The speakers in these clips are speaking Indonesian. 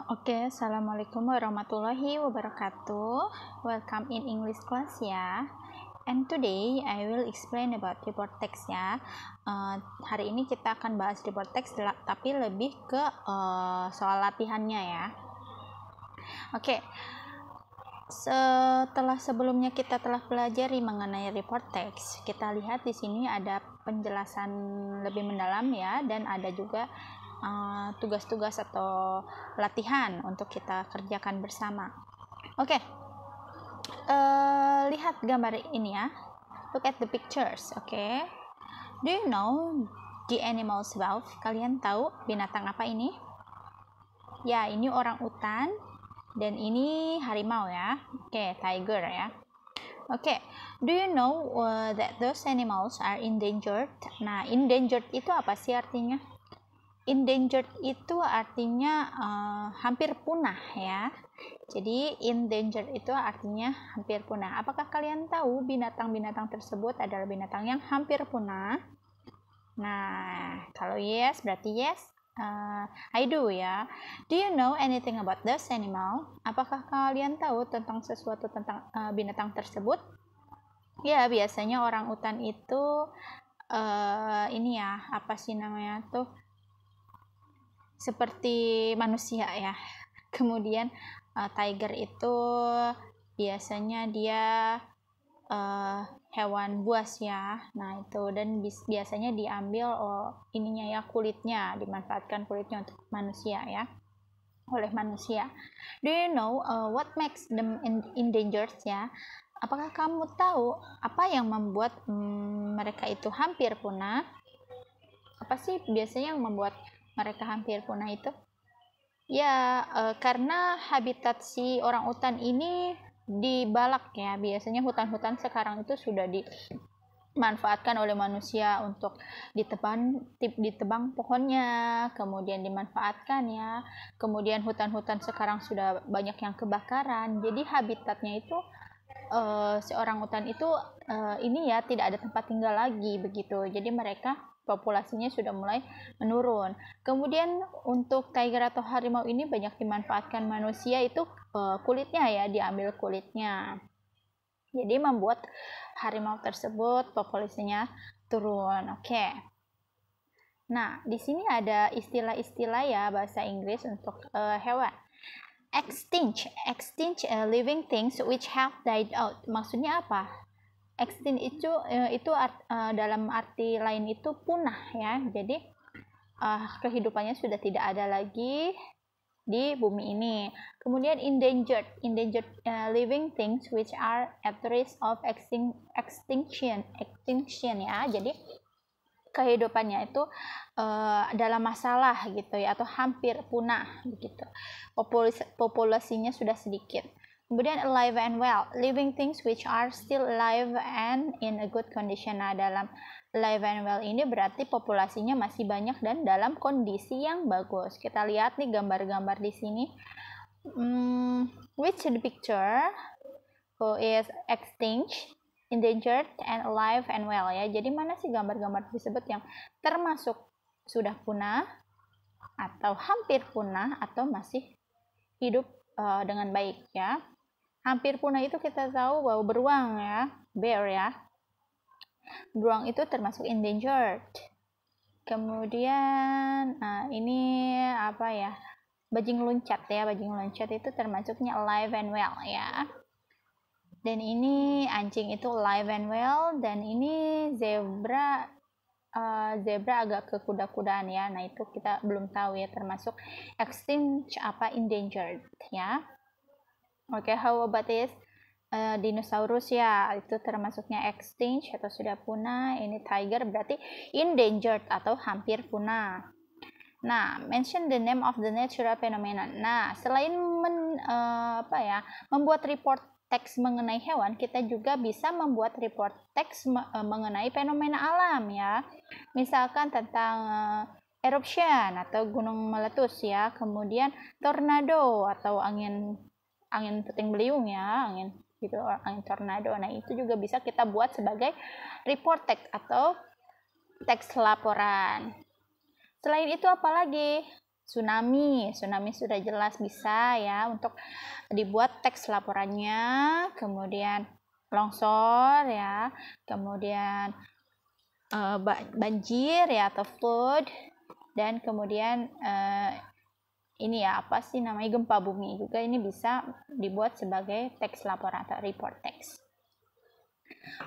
Oke, Assalamualaikum warahmatullahi wabarakatuh. Welcome in English class ya. And today I will explain about report text ya. Hari ini kita akan bahas report text tapi lebih ke soal latihannya ya. Oke. Setelah sebelumnya kita telah pelajari mengenai report text, kita lihat di sini ada penjelasan lebih mendalam ya, dan ada juga tugas-tugas atau latihan untuk kita kerjakan bersama. Oke. Lihat gambar ini ya. Look at the pictures. Oke. Do you know the animals above? Kalian tahu binatang apa ini? Ya, ini orang utan dan ini harimau ya. Oke, tiger ya. Oke, do you know that those animals are endangered? Nah, endangered itu apa sih artinya? Endangered itu artinya hampir punah ya. Jadi endangered itu artinya hampir punah. Apakah kalian tahu binatang-binatang tersebut adalah binatang yang hampir punah? Nah, kalau yes berarti yes. I do ya. Do you know anything about those animal? Apakah kalian tahu tentang sesuatu tentang binatang tersebut? Ya, biasanya orang utan itu ini ya, apa sih namanya tuh? Seperti manusia ya. Kemudian tiger itu biasanya dia hewan buas ya. Nah, itu dan biasanya diambil ininya ya, kulitnya, dimanfaatkan kulitnya untuk manusia ya, oleh manusia. Do you know what makes them endangered ya? Apakah kamu tahu apa yang membuat mereka itu hampir punah? Apa sih biasanya yang membuat mereka hampir punah itu? Ya, karena habitat si orang utan ini dibalak ya. Biasanya hutan-hutan sekarang itu sudah dimanfaatkan oleh manusia untuk ditebang pohonnya, kemudian dimanfaatkan ya. Kemudian hutan-hutan sekarang sudah banyak yang kebakaran. Jadi habitatnya itu si orang utan itu ini ya, tidak ada tempat tinggal lagi begitu. Jadi mereka populasinya sudah mulai menurun. Kemudian untuk tiger atau harimau ini banyak dimanfaatkan manusia, itu kulitnya ya, diambil kulitnya. Jadi membuat harimau tersebut populasinya turun. Oke. Nah, di sini ada istilah-istilah ya bahasa Inggris untuk hewan. Extinct living things which have died out. Maksudnya apa? Extinct itu dalam arti lain itu punah ya. Jadi kehidupannya sudah tidak ada lagi di bumi ini. Kemudian endangered living things which are at risk of extinction ya. Jadi kehidupannya itu dalam masalah gitu ya, atau hampir punah begitu. Populasinya sudah sedikit. Kemudian alive and well, living things which are still alive and in a good condition. Nah, dalam alive and well ini berarti populasinya masih banyak dan dalam kondisi yang bagus. Kita lihat nih gambar-gambar di sini. Which the picture who is extinct, endangered, and alive and well ya. Jadi mana sih gambar-gambar tersebut yang termasuk sudah punah, atau hampir punah, atau masih hidup dengan baik ya. Hampir punah itu kita tahu bahwa beruang ya, bear ya. Beruang itu termasuk endangered. Kemudian ini apa ya? Bajing loncat ya, bajing loncat itu termasuknya alive and well ya. Dan ini anjing itu alive and well, dan ini zebra agak ke kuda-kudaan ya. Nah, itu kita belum tahu ya, termasuk extinct apa endangered ya. Oke, how about this? Dinosaurus ya, itu termasuknya extinct atau sudah punah. Ini tiger berarti endangered atau hampir punah. Nah, mention the name of the natural phenomenon. Nah, selain membuat report teks mengenai hewan, kita juga bisa membuat report teks mengenai fenomena alam ya. Misalkan tentang eruption atau gunung meletus ya, kemudian tornado atau angin puting beliung ya, angin tornado. Nah, itu juga bisa kita buat sebagai report text atau teks laporan. Selain itu apa lagi? Tsunami sudah jelas bisa ya untuk dibuat teks laporannya. Kemudian longsor ya, kemudian banjir ya atau flood, dan kemudian ini ya apa sih namanya, gempa bumi juga, ini bisa dibuat sebagai teks laporan atau report text.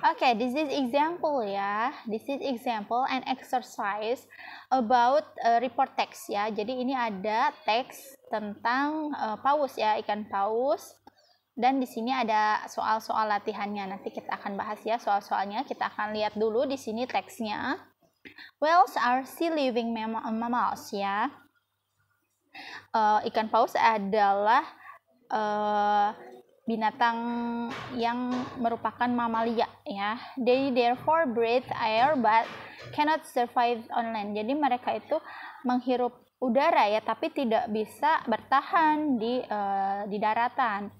Okay, this is example ya. This is example and exercise about report text ya. Jadi ini ada teks tentang paus ya, ikan paus. Dan di sini ada soal-soal latihannya. Nanti kita akan bahas ya soal-soalnya. Kita akan lihat dulu di sini teksnya. Whales are sea living mammals ya. Ikan paus adalah binatang yang merupakan mamalia ya. They therefore breathe air but cannot survive on land. Jadi mereka itu menghirup udara ya, tapi tidak bisa bertahan di daratan.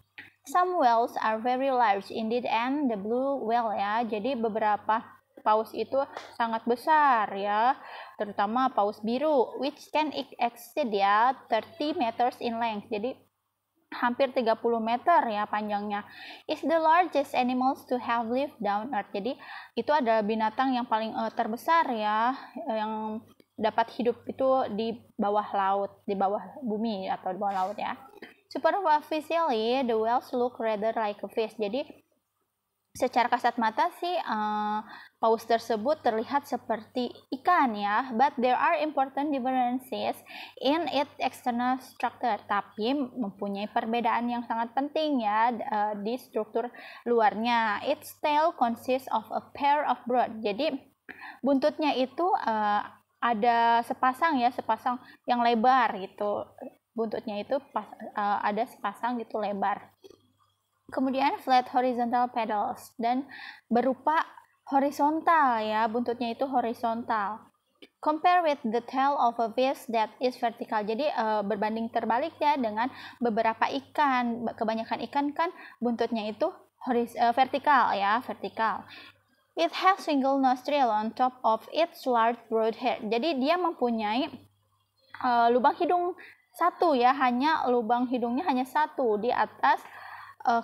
Some whales are very large indeed, and the blue whale ya. Jadi beberapa paus itu sangat besar ya, terutama paus biru, which can exceed ya 30 meters in length. Jadi hampir 30 meter ya panjangnya. Is the largest animals to have lived down earth. Jadi itu adalah binatang yang paling terbesar ya, yang dapat hidup itu di bawah laut, di bawah bumi atau di bawah laut ya. Superficially, the whales look rather like a fish. Jadi secara kasat mata sih paus tersebut terlihat seperti ikan ya, but there are important differences in its external structure. Tapi mempunyai perbedaan yang sangat penting ya di struktur luarnya. Its tail consists of a pair of broad. Jadi buntutnya itu ada sepasang yang lebar gitu. Buntutnya itu ada sepasang gitu lebar. Kemudian flat horizontal pedals, dan berupa horizontal ya, buntutnya itu horizontal. Compare with the tail of a fish that is vertical. Jadi berbanding terbalik ya dengan beberapa ikan. Kebanyakan ikan kan buntutnya itu vertikal ya, vertikal. It has single nostril on top of its large broad head. Jadi dia mempunyai lubang hidung satu ya, lubang hidungnya hanya satu di atas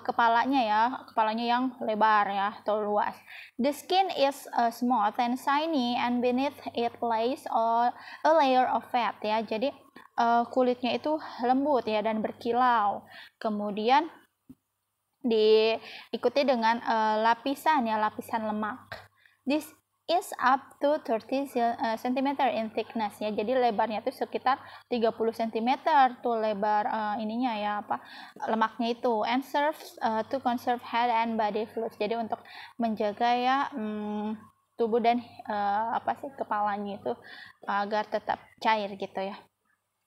kepalanya yang lebar ya atau luas. The skin is smooth and shiny, and beneath it lays a layer of fat ya. Jadi kulitnya itu lembut ya dan berkilau. Kemudian diikuti dengan lapisan lemak. This is up to 30 cm in thickness ya. Jadi lebarnya itu sekitar 30 cm tuh lebar ininya ya, lemaknya itu. And serves to conserve head and body fluids. Jadi untuk menjaga ya tubuh dan kepalanya itu agar tetap cair gitu ya,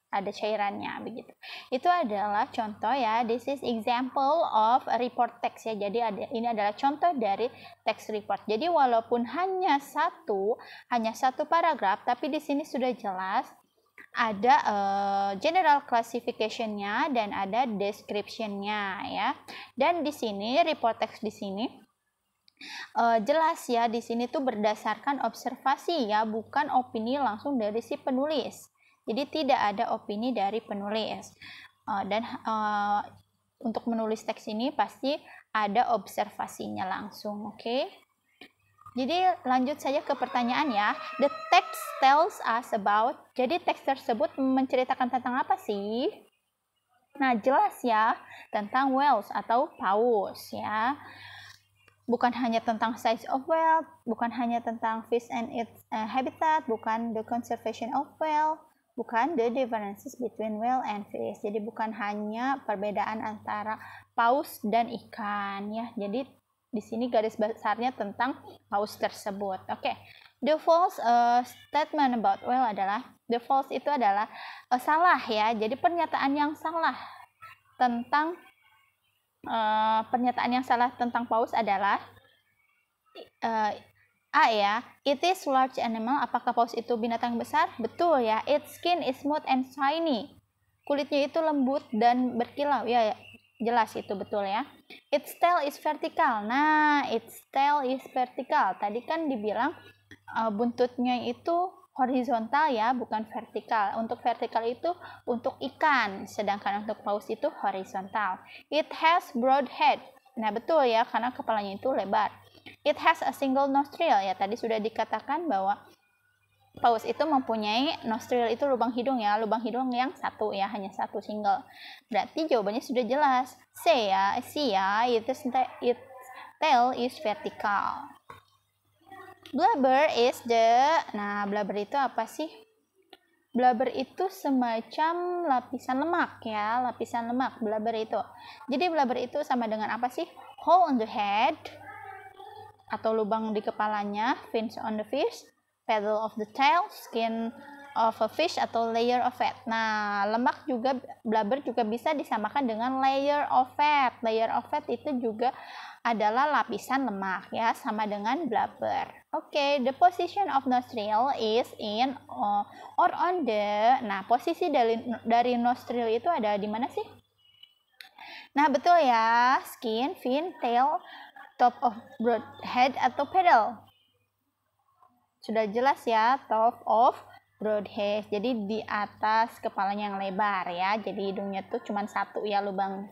ada cairannya begitu. Itu adalah contoh ya. This is example of a report text ya. Jadi ini adalah contoh dari text report. Jadi walaupun hanya satu paragraf, tapi di sini sudah jelas ada general classification-nya dan ada description-nya ya. Dan di sini report text di sini jelas ya, di sini tuh berdasarkan observasi ya, bukan opini langsung dari si penulis. Jadi tidak ada opini dari penulis. Dan untuk menulis teks ini pasti ada observasinya langsung, oke? Jadi lanjut saja ke pertanyaan ya. The text tells us about. Jadi teks tersebut menceritakan tentang apa sih? Nah, jelas ya, tentang whales atau paus ya. Bukan hanya tentang size of whale, bukan hanya tentang fish and its habitat, bukan the conservation of whale, bukan the differences between whale and fish. Jadi bukan hanya perbedaan antara paus dan ikan ya. Jadi di sini garis besarnya tentang paus tersebut. Oke. The false statement about whale adalah, the false itu adalah salah ya. Jadi pernyataan yang salah tentang paus adalah A ya, it is large animal. Apakah paus itu binatang besar? Betul ya. Its skin is smooth and shiny. Kulitnya itu lembut dan berkilau. Ya, jelas itu betul ya. Its tail is vertical. Nah, its tail is vertical. Tadi kan dibilang buntutnya itu horizontal ya, bukan vertikal. Untuk vertikal itu untuk ikan, sedangkan untuk paus itu horizontal. It has broad head. Nah, betul ya, karena kepalanya itu lebar. It has a single nostril. Ya, tadi sudah dikatakan bahwa paus itu mempunyai nostril itu lubang hidung ya, lubang hidung yang satu ya, hanya satu single. Berarti jawabannya sudah jelas. C ya, its tail is vertical. Blubber is nah blubber itu apa sih? Blubber itu semacam lapisan lemak ya, lapisan lemak blubber itu. Jadi blubber itu sama dengan apa sih? Hole on the head atau lubang di kepalanya, fins on the fish, petal of the tail, skin of a fish atau layer of fat. Nah, lemak juga, blubber juga bisa disamakan dengan layer of fat. Layer of fat itu juga adalah lapisan lemak ya, sama dengan blubber. Oke, the position of nostril is in or on the. Nah, posisi dari nostril itu ada di mana sih? Nah, betul ya, skin, fin, tail, top of broad head atau pedal. Sudah jelas ya, top of broad head. Jadi di atas kepalanya yang lebar ya. Jadi hidungnya tuh cuma satu ya lubang.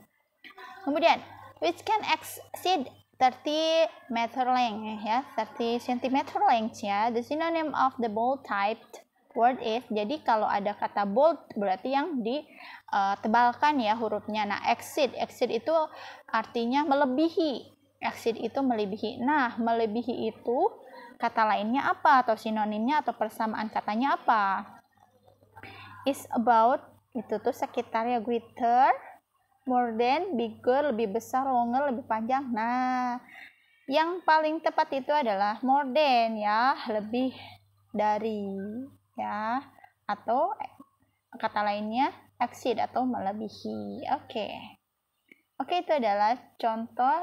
Kemudian, which can exceed 30 meter length ya, 30 cm length ya. The synonym of the bold typed word is, jadi kalau ada kata bold berarti yang ditebalkan ya hurufnya. Nah, exceed itu artinya melebihi. Exceed itu melebihi. Nah, melebihi itu kata lainnya apa atau sinonimnya atau persamaan katanya apa? Is about itu tuh sekitar ya, greater, more than, bigger, lebih besar, longer, lebih panjang. Nah, yang paling tepat itu adalah more than ya, lebih dari ya, atau kata lainnya exceed atau melebihi. Oke, itu adalah contoh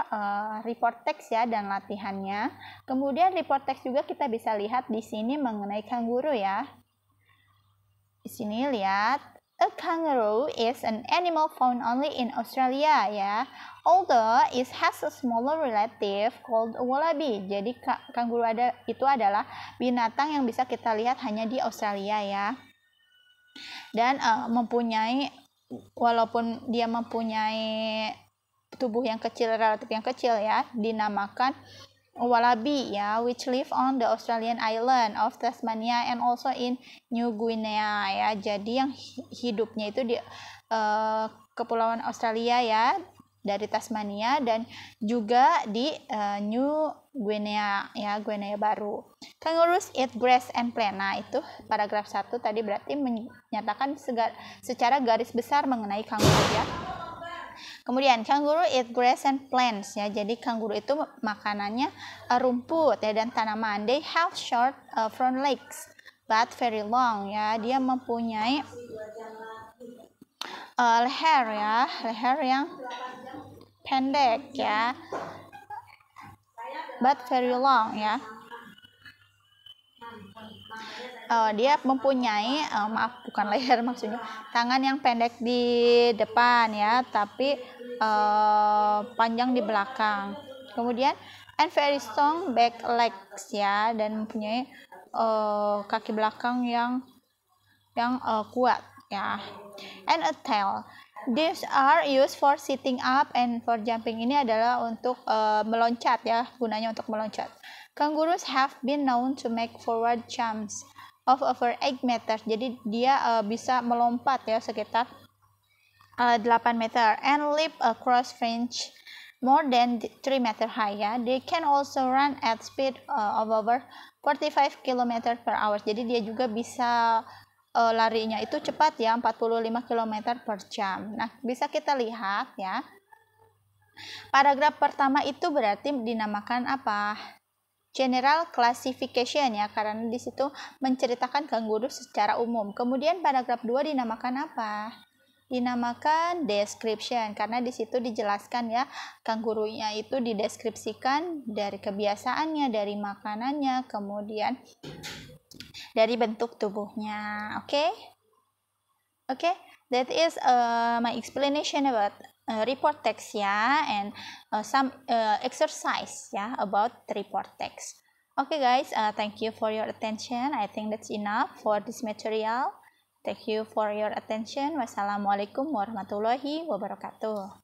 report text ya dan latihannya. Kemudian report text juga kita bisa lihat di sini mengenai kanguru ya. Di sini lihat, a kangaroo is an animal found only in Australia ya. Although it has a smaller relative called a wallaby. Jadi kanguru itu adalah binatang yang bisa kita lihat hanya di Australia ya. Dan walaupun dia mempunyai tubuh yang kecil, relatif yang kecil ya, dinamakan wallaby ya, which live on the Australian island of Tasmania and also in New Guinea ya. Jadi yang hidupnya itu di kepulauan Australia ya, dari Tasmania dan juga di New Guinea ya, Guinea Baru. Kangaroos eat grass and plant. Nah, itu paragraf 1 tadi berarti menyatakan secara garis besar mengenai kanguru ya. Kemudian kangaroo eat grass and plants ya. Jadi kanguru itu makanannya rumput ya dan tanaman. They have short front legs but very long ya. Dia mempunyai leher ya, leher yang pendek ya. But very long ya. Dia mempunyai bukan leher maksudnya, tangan yang pendek di depan ya, tapi panjang di belakang. Kemudian and very strong back legs ya, dan mempunyai kaki belakang yang kuat ya. And a tail. These are used for sitting up and for jumping. Ini adalah untuk meloncat ya, gunanya untuk meloncat. Kangaroos have been known to make forward jumps of over 8 meters. Jadi dia bisa melompat ya sekitar 8 meter and leap across range more than 3 meter high ya. They can also run at speed of over 45 km per hour. Jadi dia juga bisa larinya itu cepat ya, 45 km per jam. Nah, bisa kita lihat ya. Paragraf pertama itu berarti dinamakan apa? General classification ya, karena di situ menceritakan kanguru secara umum. Kemudian paragraf 2 dinamakan apa? Dinamakan description, karena di situ dijelaskan ya, kangurunya itu dideskripsikan dari kebiasaannya, dari makanannya, kemudian dari bentuk tubuhnya. Oke, that is my explanation about report text ya, and some exercise ya about report text. Okay guys, thank you for your attention. I think that's enough for this material. Thank you for your attention. Wassalamualaikum warahmatullahi wabarakatuh.